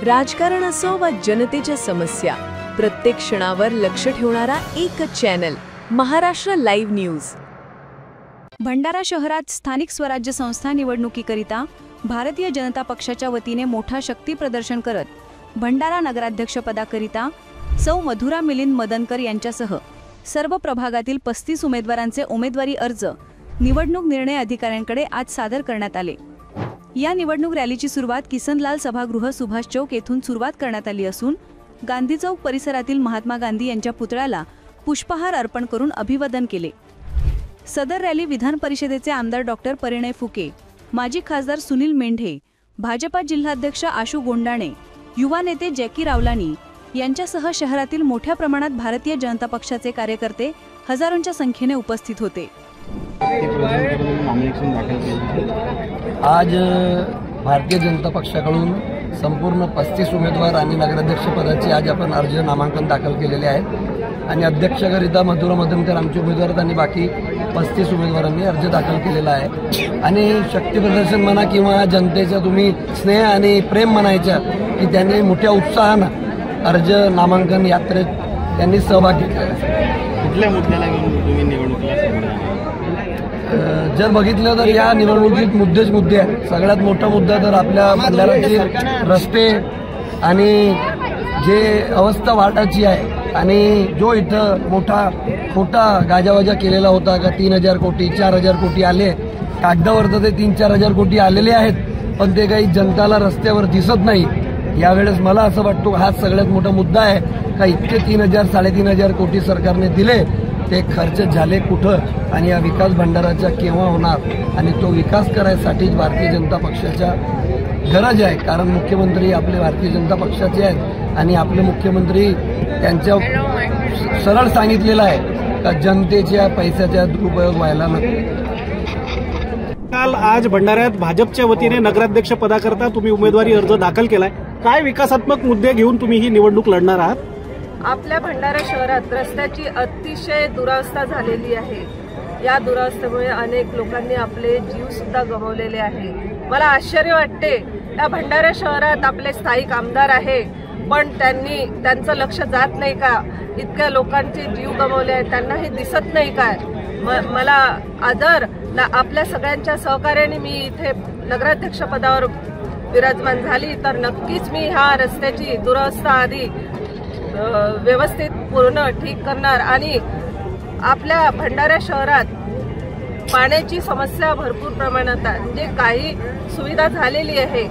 राजकारण असो वा जनतेच्या समस्या, प्रत्येक क्षणावर लक्ष ठेवणारा एकच channel, Maharashtra live news. Bhandara शहरात स्थानिक स्वराज्य संस्था निवडणुकीकरिता भारतीय जनता पक्षाच्या वतीने मोठा शक्ती प्रदर्शन करत भंडारा नगराध्यक्षपदाकरिता सौ मधुरा मिलिंद मदनकर यांच्यासह सर्व प्रभागातील 35 उमेदवारांचे उमेदवारी अर्ज निवडणूक निर्णय अधिकाऱ्यांकडे आज सादर करण्यात आले। या निवडणूक रॅलीची सुरुवात किसनलाल सभागृह सुभाष चौक येथून सुरुवात करण्यात आली असून गांधी चौक परिसरातील महात्मा गांधी यांच्या पुतळ्याला पुष्पहार अर्पण करून अभिवादन केले। सदर रॅली विधान परिषदेचे आमदार डॉक्टर परिणय फुके, माजी खासदार सुनील मेंढे, भाजपा जिल्हाध्यक्ष आशू गोंडाणे, युवा नेते जॅकी रावलानी यांच्यासह शहरातील मोठ्या प्रमाणात भारतीय जनता पक्षाचे कार्यकर्ते हजारोंच्या संख्येने उपस्थित होते। आज भारतीय जनता पक्षाकडून संपूर्ण 35 उमेदवार आणि नगराध्यक्ष पदाचे आज आपण अर्ज नामांकन दाखल केलेले आहेत आणि अध्यक्षकरिता मधुरा मदनकर आमचे उमेदवार आहेत आणि बाकी 35 उमेदवारांनी अर्ज दाखल केलेला आहे। आणि शक्ती प्रदर्शन म्हणा किंवा जनतेचा तुम्ही स्नेह आणि प्रेम म्हणायच्या की त्यांनी मोठ्या उत्साहानं अर्ज नामांकन यात्रेत त्यांनी सहभाग घेतला। कुठल्या मुद्द्याला घेऊन तुम्ही निवडणुकीला जर बघितलं तर या निवडणुकीत मुद्दे आहेत। सगळ्यात मोठा मुद्दा तर आपल्या भंडाराचे रस्ते आणि जे अवस्था वाटाची आहे आणि जो इथं मोठा खोटा गाजावाजा केलेला होता का 3000 कोटी 4000 कोटी आले, कागदावर तर ते 3-4 हजार कोटी आलेले आहेत पण ते काही जनताला रस्त्यावर दिसत नाही। यावेळेस मला असं वाटतं हा सगळ्यात मोठा मुद्दा आहे का इतके 3000-3500 कोटी सरकारने दिले, ते खर्च झाले कुठं आणि या विकास भंडाराचा केव्हा होणार आणि तो विकास करायसाठीच भारतीय जनता पक्षाच्या गरज आहे। कारण मुख्यमंत्री आपले भारतीय जनता पक्षाचे आहेत आणि आपले मुख्यमंत्री त्यांच्या सरळ सांगितलेलं आहे का जनतेच्या पैशाचा दुरुपयोग व्हायला नको। काल आज भंडाऱ्यात भाजपच्या वतीने नगराध्यक्ष पदाकरता तुम्ही उमेदवारी अर्ज दाखल केलाय, काय विकासात्मक मुद्दे घेऊन तुम्ही ही निवडणूक लढणार आहात? आपल्या भंडारा शहरात रस्त्याची अतिशय दुरावस्था झालेली आहे। या दुरावस्थेमुळे अनेक लोकांनी आपले जीव सुद्धा गमावलेले आहे। मला आश्चर्य वाटते, या भंडारा शहरात आपले स्थायिक आमदार आहे पण त्यांचं लक्ष जात नाही का? इतक्या लोकांचे जीव गमावले आहेत, त्यांना हे दिसत नाही काय? मला आदर आपल्या सगळ्यांच्या सहकार्याने मी इथे नगराध्यक्ष पदावर विराजमान झाली तर नक्कीच मी ह्या रस्त्याची दुरावस्था आधी व्यवस्थित पूर्ण ठीक करणार आणि आपल्या भंडारा शहरात पाण्याची समस्या भरपूर प्रमाणात आहे। म्हणजे काही सुविधा झालेली आहे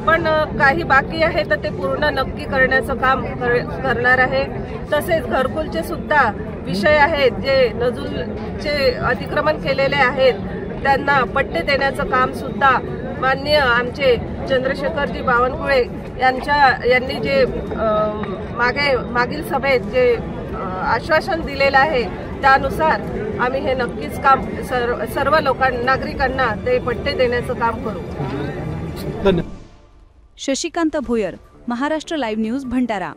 पण काही बाकी आहे तर ते पूर्ण नक्की करण्याचं काम करणार आहे। तसेच घरकुलचे सुद्धा विषय आहेत, जे नजूलचे अतिक्रमण केलेले आहेत त्यांना पट्टे देण्याचं काम सुद्धा माननीय आमचे चंद्रशेखरजी बावनकुळे यांनी जे मागील सभेत जे आश्वासन दिलेलं आहे त्यानुसार आम्ही हे नक्कीच काम सर्व नागरिकांना ते पट्टे देण्याचं काम करू। Shashikant Bhoyar, Maharashtra live news, Bhandara.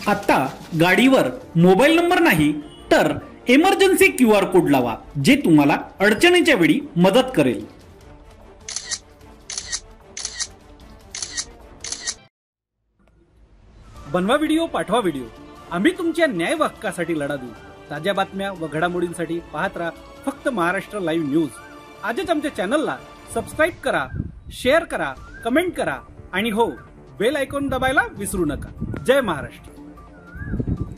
आता गाडीवर मोबाईल नंबर नाही तर इमर्जन्सी QR कोड लावा, जे तुम्हाला अडचणीच्या वेळी मदत करेल। बनवा व्हिडिओ, पाठवा व्हिडिओ, आम्ही तुमच्या न्याय व हक्कासाठी लढा देऊ। ताज्या बातम्या व घडामोडींसाठी पाहत राहा फक्त महाराष्ट्र लाईव्ह न्यूज। आजच आमच्या चॅनलला सबस्क्राईब करा, शेअर करा, कमेंट करा आणि हो, बेल आयकॉन दबायला विसरू नका। जय महाराष्ट्र।